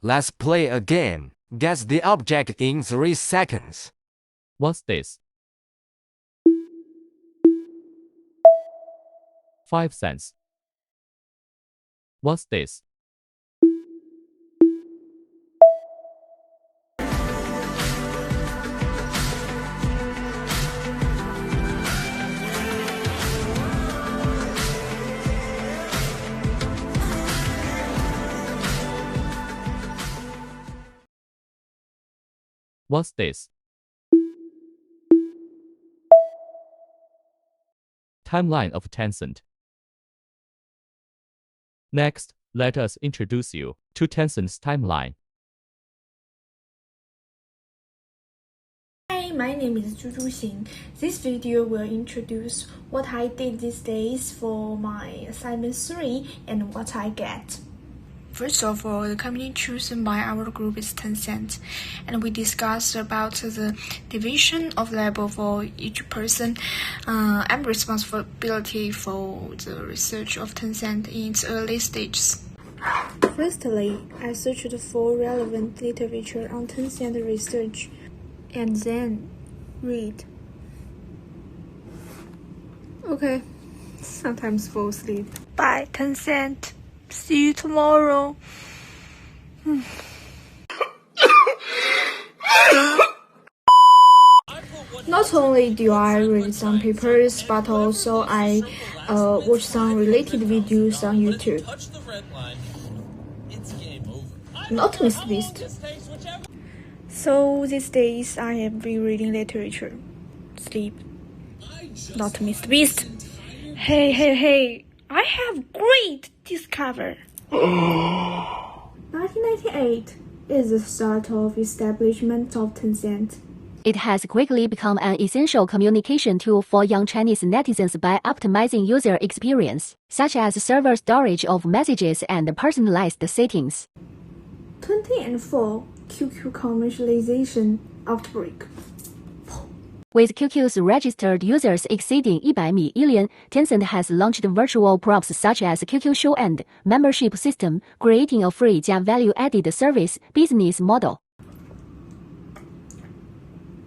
Let's play a game. Guess the object in 3 seconds. What's this? 5 cents. What's this? What's this? Timeline of Tencent. Next, let us introduce you to Tencent's timeline. Hi, my name is Zhu Xing. This video will introduce what I did these days for my assignment 3 and what I get. First of all, the company chosen by our group is Tencent, and we discussed about the division of label for each person and responsibility for the research of Tencent in its early stages. Firstly, I searched for relevant literature on Tencent research and then read. Okay, sometimes fall asleep. Bye, Tencent. See you tomorrow. Not only do I read some papers, but also I watch some related videos on YouTube. Not Mr. Beast. So these days I am rereading literature. Sleep. Not Mr. Beast. Hey. I have great discover. 1998 is the start of establishment of Tencent. It has quickly become an essential communication tool for young Chinese netizens by optimizing user experience, such as server storage of messages and personalized settings. 2004 QQ commercialization outbreak. With QQ's registered users exceeding 100 million, Tencent has launched virtual props such as QQ Show and membership system, creating a free value-added service business model.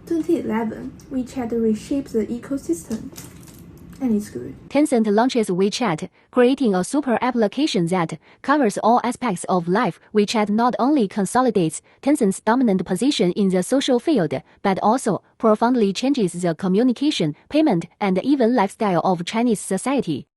2011, WeChat reshaped the ecosystem, and it's good. Tencent launches WeChat, creating a super application that covers all aspects of life. WeChat not only consolidates Tencent's dominant position in the social field, but also profoundly changes the communication, payment, and even lifestyle of Chinese society.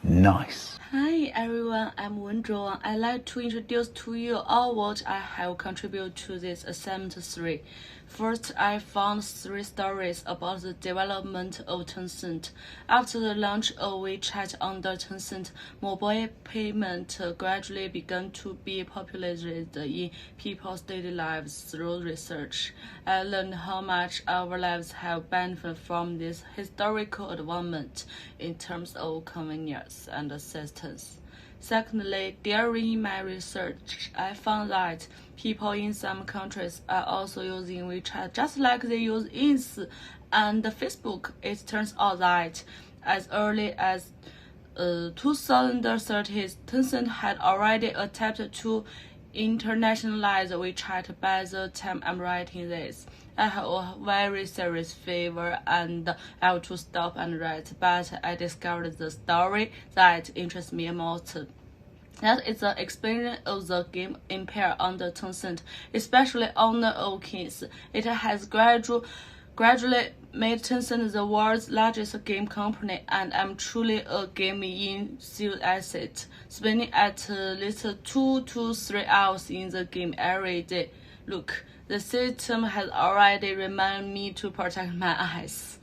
Nice. Hi everyone, I'm Wenzhou. I'd like to introduce to you all what I have contributed to this assignment 3. First, I found 3 stories about the development of Tencent. After the launch of WeChat under Tencent, mobile payment gradually began to be popularized in people's daily lives through research. I learned how much our lives have benefited from this historical advancement in terms of convenience and assistance. Secondly, during my research, I found that people in some countries are also using WeChat just like they use Ins and Facebook. It turns out that as early as 2013, Tencent had already attempted to internationalize WeChat. By the time I'm writing this, I have a very serious fever and I have to stop and write, but I discovered the story that interests me most. That is the expansion of the game empire under Tencent, especially owner of Kings. It has gradually made Tencent the world's largest game company, and I'm truly a game enthusiast, spending at least 2 to 3 hours in the game every day. Look, the system has already reminded me to protect my eyes.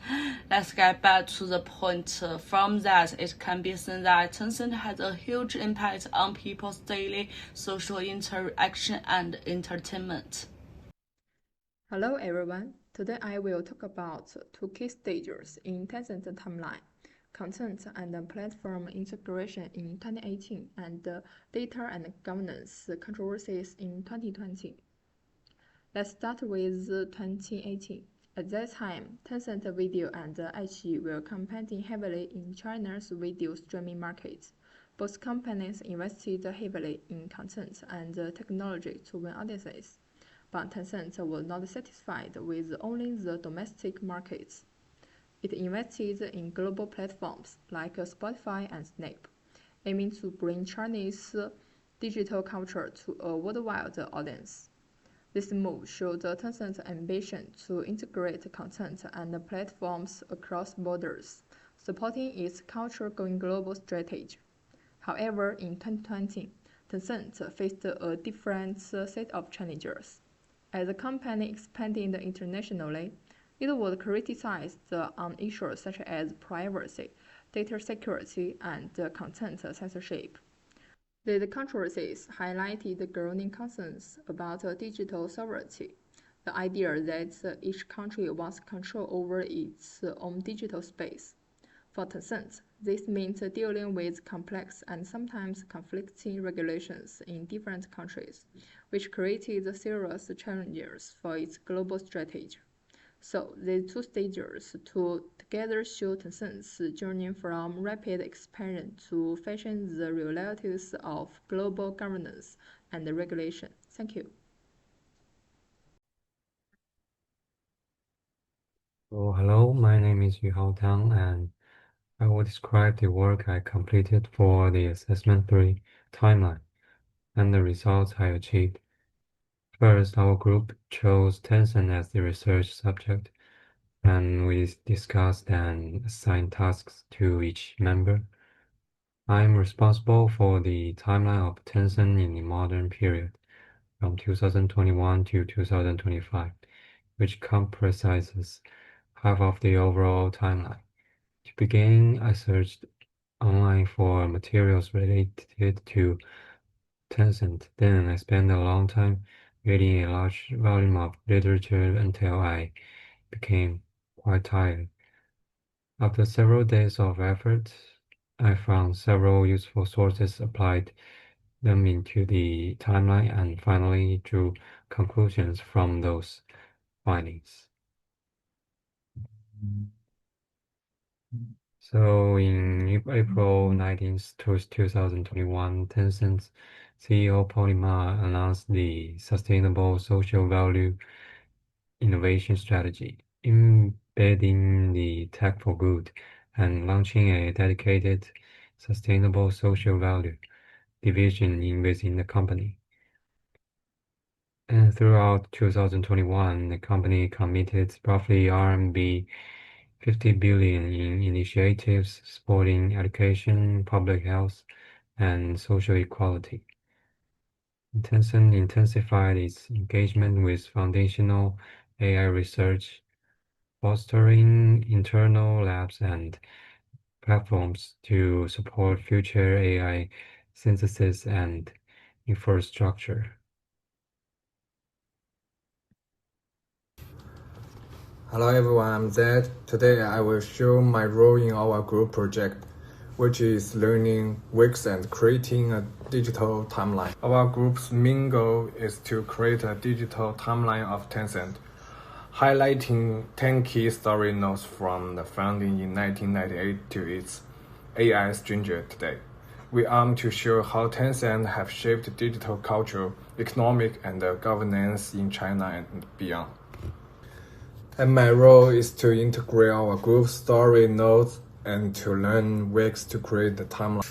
Let's get back to the point. From that, it can be seen that Tencent has a huge impact on people's daily social interaction and entertainment. Hello everyone. Today I will talk about 2 key stages in Tencent timeline: content and platform integration in 2018 and data and governance controversies in 2020. Let's start with 2018. At that time, Tencent Video and iQIYI were competing heavily in China's video streaming market. Both companies invested heavily in content and technology to win audiences, but Tencent was not satisfied with only the domestic markets. It invested in global platforms like Spotify and Snap, aiming to bring Chinese digital culture to a worldwide audience. This move showed Tencent's ambition to integrate content and platforms across borders, supporting its culture-going global strategy. However, in 2020, Tencent faced a different set of challenges. As the company expanded internationally, it was criticized on issues such as privacy, data security, and content censorship. These controversies highlighted growing concerns about digital sovereignty, the idea that each country wants control over its own digital space. For Tencent, this meant dealing with complex and sometimes conflicting regulations in different countries, which created serious challenges for its global strategy. So, these two stages together show Tencent's journey from rapid expansion to facing the realities of global governance and regulation. Thank you. Hello, my name is Yuhao Tang, and I will describe the work I completed for the Assessment 3 timeline and the results I achieved. First, our group chose Tencent as the research subject, and we discussed and assigned tasks to each member. I'm responsible for the timeline of Tencent in the modern period, from 2021 to 2025, which comprises half of the overall timeline. To begin, I searched online for materials related to Tencent. Then I spent a long time reading a large volume of literature until I became quite tired. After several days of effort, I found several useful sources, applied them into the timeline, and finally drew conclusions from those findings. So in April 19th, 2021, Tencent's CEO Pony Ma announced the Sustainable Social Value Innovation Strategy, embedding the tech for good and launching a dedicated Sustainable Social Value division within the company. And throughout 2021, the company committed roughly RMB 50 billion in initiatives supporting education, public health, and social equality. Tencent intensified its engagement with foundational AI research, fostering internal labs and platforms to support future AI synthesis and infrastructure. Hello everyone, I'm Zed. Today I will show my role in our group project, which is learning Wix and creating a digital timeline. Our group's main goal is to create a digital timeline of Tencent, highlighting 10 key story notes from the founding in 1998 to its AI stranger today. We aim to show how Tencent have shaped digital culture, economic, and governance in China and beyond. And my role is to integrate our group story notes and to learn Wix to create the timeline.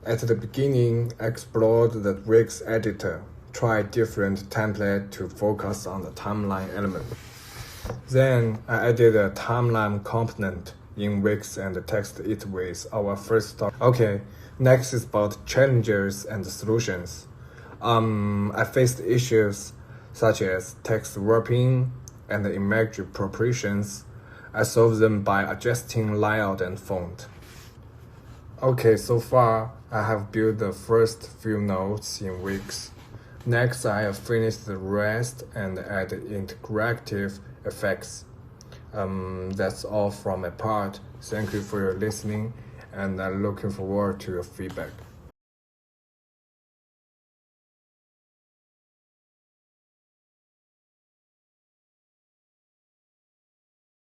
At the beginning, I explored the Wix editor, tried different templates to focus on the timeline element. Then I added a timeline component in Wix and tested it with our first story. Okay, next is about challenges and solutions. I faced issues such as text warping and image proportions. I solved them by adjusting layout and font. Okay, so far I have built the first few nodes in Wix. Next, I have finished the rest and added interactive effects. That's all from my part. Thank you for your listening, and I'm looking forward to your feedback.